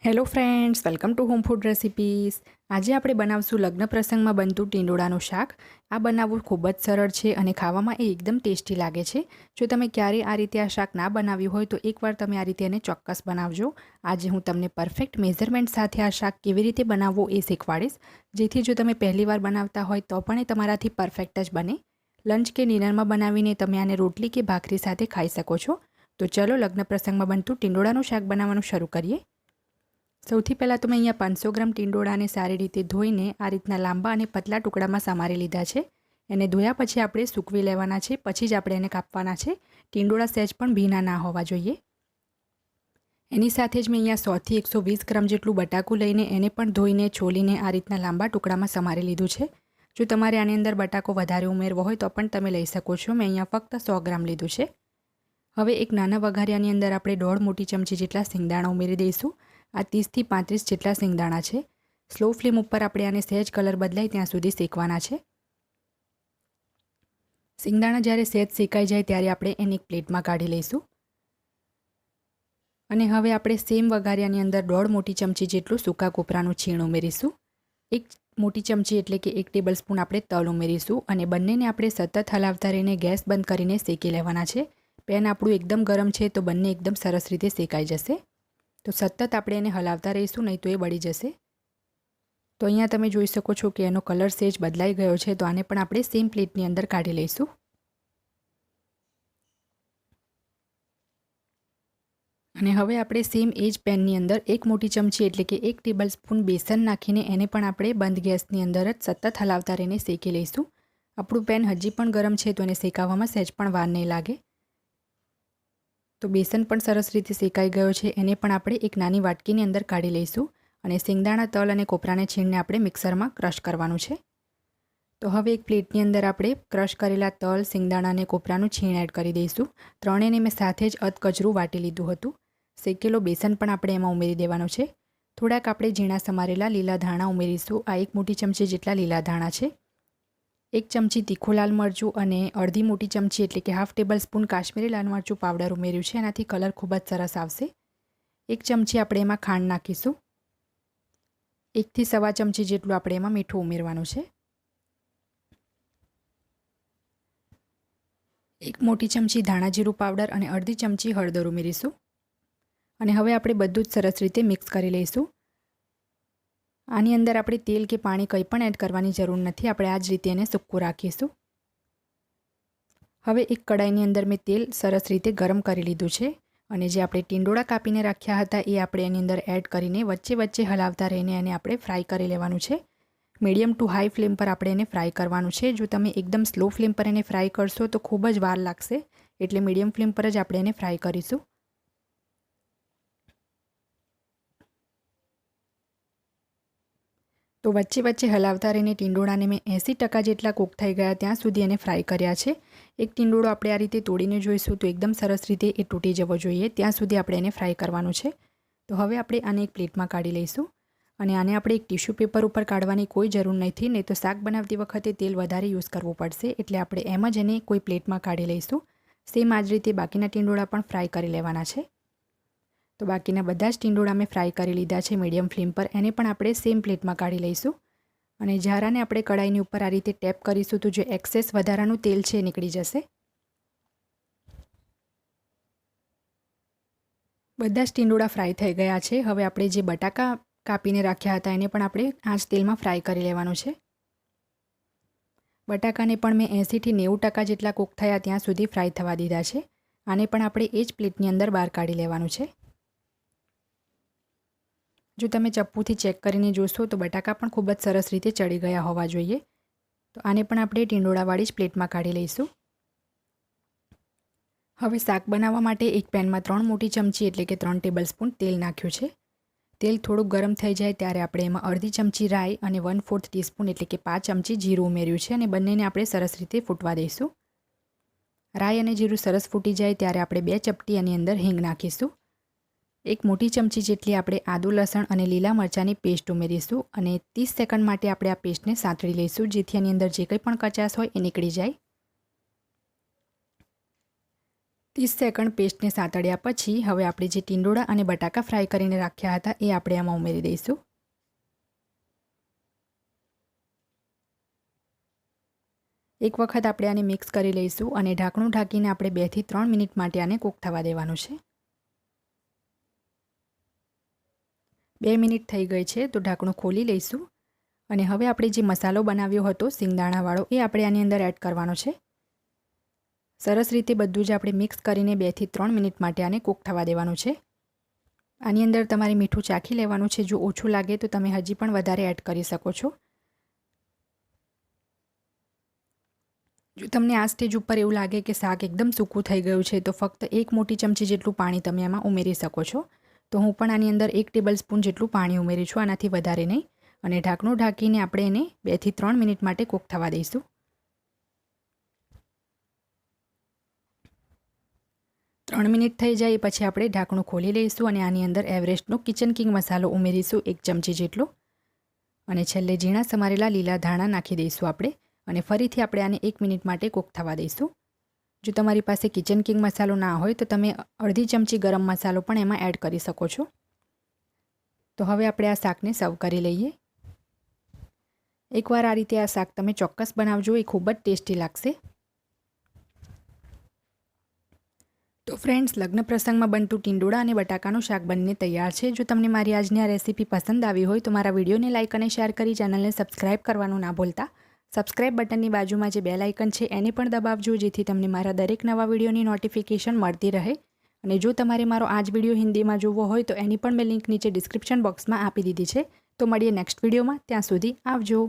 Hello friends, welcome to home food recipes. આજે આપણે બનાવશું લગ્ન પ્રસંગમાં બનતું ટિંડોળાનું શાક. આ બનાવવું ખૂબ જ સરળ છે અને ખાવામાં એ એકદમ ટેસ્ટી લાગે છે. જો તમે ક્યારેય આ રીતે આ શાક ના બનાવ્યું હોય તો એકવાર તમે આ રીતે એને ચોક્કસ બનાવજો. આજે હું તમને પરફેક્ટ મેઝરમેન્ટ સાથે આ શાક કેવી રીતે બનાવવું એ શીખવાડીશ, જેથી જો તમે પહેલીવાર બનાવતા હોય તો પણ એ તમારાથી પરફેક્ટ જ બને. લંચ કે ડિનરમાં બનાવીને તમે આને રોટલી કે ભાખરી સાથે ખાઈ શકો છો. તો ચલો લગ્ન પ્રસંગમાં બનતું ટિંડોળાનું શાક બનાવવાનું શરૂ કરીએ. સૌથી પહેલાં તો મેં અહીંયા 500 ગ્રામ ટિંડોળાને સારી રીતે ધોઈને આ રીતના લાંબા અને પતલા ટુકડામાં સમારી લીધા છે. એને ધોયા પછી આપણે સૂકવી લેવાના છે, પછી જ આપણે એને કાપવાના છે. ટિંડોળા સહેજ પણ ભીના ના હોવા જોઈએ. એની સાથે જ મેં અહીંયા 100 થી 120 ગ્રામ જેટલું બટાકું લઈને એને પણ ધોઈને છોલીને આ રીતના લાંબા ટુકડામાં સમારી લીધું છે. જો તમારે આની અંદર બટાકો વધારે ઉમેરવો હોય તો પણ તમે લઈ શકો છો. મેં અહીંયા ફક્ત 100 ગ્રામ લીધું છે. હવે એક નાના વઘારિયાની અંદર આપણે 1.5 મોટી ચમચી જેટલા સિંગદાણા ઉમેરી દઈશું. આ 30 થી 35 જેટલા સિંગદાણા છે. સ્લો ફ્લેમ ઉપર આપણે આને સહેજ કલર બદલાય ત્યાં સુધી શેકવાના છે. સિંગદાણા જ્યારે સહેજ શેકાઈ જાય ત્યારે આપણે એને એક પ્લેટમાં કાઢી લઈશું. અને હવે આપણે સેમ વઘારિયાની અંદર 1.5 મોટી ચમચી જેટલું સૂકા કોપરાનું છીણ ઉમેરીશું. 1 મોટી ચમચી એટલે કે 1 ટેબલ સ્પૂન આપણે તલ ઉમેરીશું અને બંનેને આપણે સતત હલાવતા રહીને ગેસ બંધ કરીને શેકી લેવાના છે. પેન આપણું એકદમ ગરમ છે તો બંને એકદમ સરસ રીતે શેકાઈ જશે. તો સતત આપણે એને હલાવતા રહીશું, નહીં તો એ બળી જશે. તો અહીંયા તમે જોઈ શકો છો કે એનો કલર સહેજ બદલાઈ ગયો છે. તો આને પણ આપણે સેમ પ્લેટની અંદર કાઢી લઈશું. અને હવે આપણે સેમ એ જ પેનની અંદર 1 મોટી ચમચી એટલે કે 1 ટેબલ સ્પૂન બેસન નાખીને એને પણ આપણે બંધ ગેસની અંદર જ સતત હલાવતા રહીને શેકી લઈશું. આપણું પેન હજી પણ ગરમ છે તો એને શેકાવવામાં સહેજ પણ વાર નહીં લાગે. તો બેસન પણ સરસ રીતે શેકાઈ ગયો છે. એને પણ આપણે એક નાની વાટકીની અંદર કાઢી લઈશું અને સિંગદાણા, તલ અને કોપરાને છીણને આપણે મિક્સરમાં ક્રશ કરવાનું છે. તો હવે એક પ્લેટની અંદર આપણે ક્રશ કરેલા તલ, સિંગદાણા અને કોપરાનું છીણ એડ કરી દઈશું. ત્રણેયને મેં સાથે જ અધકચરું વાટી લીધું હતું. શેકેલો બેસન પણ આપણે એમાં ઉમેરી દેવાનો છે. થોડાક આપણે ઝીણા સમારેલા લીલા ધાણા ઉમેરીશું. આ 1 મોટી ચમચી જેટલા લીલા ધાણા છે. 1 ચમચી તીખું લાલ મરચું અને અડધી મોટી ચમચી એટલે કે હાફ ટેબલ સ્પૂન કાશ્મીરી લાલ મરચું પાવડર ઉમેર્યું છે. એનાથી કલર ખૂબ જ સરસ આવશે. 1 ચમચી આપણે એમાં ખાંડ નાખીશું. 1 થી સવા ચમચી જેટલું આપણે એમાં મીઠું ઉમેરવાનું છે. 1 મોટી ચમચી ધાણા જીરું પાવડર અને અડધી ચમચી હળદર ઉમેરીશું. અને હવે આપણે બધું જ સરસ રીતે મિક્સ કરી લઈશું. આની અંદર આપણે તેલ કે પાણી કંઈ પણ એડ કરવાની જરૂર નથી. આપણે આ જ રીતે એને સૂકું રાખીશું. હવે એક કડાઈની અંદર મેં તેલ સરસ રીતે ગરમ કરી લીધું છે અને જે આપણે ટિંડોળા કાપીને રાખ્યા હતા એ આપણે એની અંદર એડ કરીને વચ્ચે વચ્ચે હલાવતા રહીને એને આપણે ફ્રાય કરી લેવાનું છે. મીડિયમ ટુ હાઈ ફ્લેમ પર આપણે એને ફ્રાય કરવાનું છે. જો તમે એકદમ સ્લો ફ્લેમ પર એને ફ્રાય કરશો તો ખૂબ જ વાર લાગશે, એટલે મીડિયમ ફ્લેમ પર જ આપણે એને ફ્રાય કરીશું. તો વચ્ચે વચ્ચે હલાવતા રહીને ટિંડોળાને મેં 80% જેટલા કૂક થઈ ગયા ત્યાં સુધી એને ફ્રાય કર્યા છે. એક ટિંડોળો આપણે આ રીતે તોડીને જોઈશું તો એકદમ સરસ રીતે એ તૂટી જવો જોઈએ, ત્યાં સુધી આપણે એને ફ્રાય કરવાનું છે. તો હવે આપણે આને એક પ્લેટમાં કાઢી લઈશું અને આને આપણે એક ટિશ્યુ પેપર ઉપર કાઢવાની કોઈ જરૂર નથી, નહીં તો શાક બનાવતી વખતે તેલ વધારે યુઝ કરવું પડશે. એટલે આપણે એમ જ એને કોઈ પ્લેટમાં કાઢી લઈશું. સેમ આ જ રીતે બાકીના ટિંડોળા પણ ફ્રાય કરી લેવાના છે. તો બાકીના બધા જ ટિંડોળા મેં ફ્રાય કરી લીધા છે મીડિયમ ફ્લેમ પર. એને પણ આપણે સેમ પ્લેટમાં કાઢી લઈશું અને ઝારાને આપણે કડાઈની ઉપર આ રીતે ટેપ કરીશું તો જે એક્સેસ વધારાનું તેલ છે એ નીકળી જશે. બધા જ ટિંડોળા ફ્રાય થઈ ગયા છે. હવે આપણે જે બટાકા કાપીને રાખ્યા હતા એને પણ આપણે આ જ તેલમાં ફ્રાય કરી લેવાનું છે. બટાકાને પણ મેં 80 થી 90% જેટલા કૂક થયા ત્યાં સુધી ફ્રાય થવા દીધા છે. આને પણ આપણે એ જ પ્લેટની અંદર બહાર કાઢી લેવાનું છે. જો તમે ચપ્પુથી ચેક કરીને જોશો તો બટાકા પણ ખૂબ જ સરસ રીતે ચડી ગયા હોવા જોઈએ. તો આને પણ આપણે ટિંડોળાવાળી જ પ્લેટમાં કાઢી લઈશું. હવે શાક બનાવવા માટે એક પેનમાં 3 મોટી ચમચી એટલે કે 3 ટેબલ સ્પૂન તેલ નાખ્યું છે. તેલ થોડુંક ગરમ થઈ જાય ત્યારે આપણે એમાં અડધી ચમચી રાઈ અને 1/4 ટીસ્પૂન એટલે કે 5 ચમચી જીરું ઉમેર્યું છે અને બંનેને આપણે સરસ રીતે ફૂટવા દઈશું. રાઈ અને જીરું સરસ ફૂટી જાય ત્યારે આપણે 2 ચપટી એની અંદર હિંગ નાખીશું. 1 મોટી ચમચી જેટલી આપણે આદુ, લસણ અને લીલા મરચાંની પેસ્ટ ઉમેરીશું અને 30 સેકન્ડ માટે આપણે આ પેસ્ટને સાંતળી લઈશું, જેથી એની અંદર જે કંઈ પણ કચાશ હોય એ નીકળી જાય. 30 સેકન્ડ પેસ્ટને સાતળ્યા પછી હવે આપણે જે ટિંડોળા અને બટાકા ફ્રાય કરીને રાખ્યા હતા એ આપણે આમાં ઉમેરી દઈશું. એક વખત આપણે આને મિક્સ કરી લઈશું અને ઢાંકણું ઢાંકીને આપણે 2 થી 3 મિનિટ માટે આને કૂક થવા દેવાનું છે. 2 મિનિટ થઈ ગઈ છે તો ઢાંકણું ખોલી લઈશું અને હવે આપણે જે મસાલો બનાવ્યો હતો સિંગદાણાવાળો એ આપણે આની અંદર એડ કરવાનો છે. સરસ રીતે બધું જ આપણે મિક્સ કરીને 2 થી 3 મિનિટ માટે આને કૂક થવા દેવાનું છે. આની અંદર તમારે મીઠું ચાખી લેવાનું છે. જો ઓછું લાગે તો તમે હજી પણ વધારે એડ કરી શકો છો. જો તમને આ સ્ટેજ ઉપર એવું લાગે કે શાક એકદમ સૂકું થઈ ગયું છે તો ફક્ત 1 મોટી ચમચી જેટલું પાણી તમે આમાં ઉમેરી શકો છો. તો હું પણ આની અંદર 1 ટેબલસ્પૂન જેટલું પાણી ઉમેરી છું, આનાથી વધારે નહીં. અને ઢાંકણું ઢાંકીને આપણે એને 2 થી 3 મિનિટ માટે કૂક થવા દઈશું. ત્રણ મિનિટ થઈ જાય પછી આપણે ઢાંકણું ખોલી લઈશું અને આની અંદર એવરેસ્ટનો કિચન કિંગ મસાલો ઉમેરીશું 1 ચમચી જેટલો. અને છેલ્લે ઝીણા સમારેલા લીલા ધાણા નાખી દઈશું આપણે અને ફરીથી આપણે આને 1 મિનિટ માટે કૂક થવા દઈશું. જો તમારી પાસે કિચન કિંગ મસાલો ના હોય તો તમે અડધી ચમચી ગરમ મસાલો પણ એમાં એડ કરી શકો છો. તો હવે આપણે આ શાકને સર્વ કરી લઈએ. એકવાર આ રીતે આ શાક તમે ચોક્કસ બનાવજો, એ ખૂબ જ ટેસ્ટી લાગશે. તો ફ્રેન્ડ્સ, લગ્ન પ્રસંગમાં બનતું ટિંડોળા અને બટાકાનું શાક બનીને તૈયાર છે. જો તમને મારી આજની આ રેસીપી પસંદ આવી હોય તો મારા વિડીયોને લાઇક અને શેર કરી ચેનલને સબસ્ક્રાઇબ કરવાનું ના ભૂલતા. સબસ્ક્રાઇબ બટનની બાજુમાં જે બેલ આઇકન છે એને પણ દબાવજો, જેથી તમને મારા દરેક નવા વિડીયોની નોટિફિકેશન મળતી રહે. અને જો તમારે મારો આ જ વિડીયો હિન્દીમાં જોવો હોય તો એની પણ મેં લિંક નીચે ડિસ્ક્રિપ્શન બોક્સમાં આપી દીધી છે. તો મળીએ નેક્સ્ટ વિડીયોમાં. ત્યાં સુધી આવજો.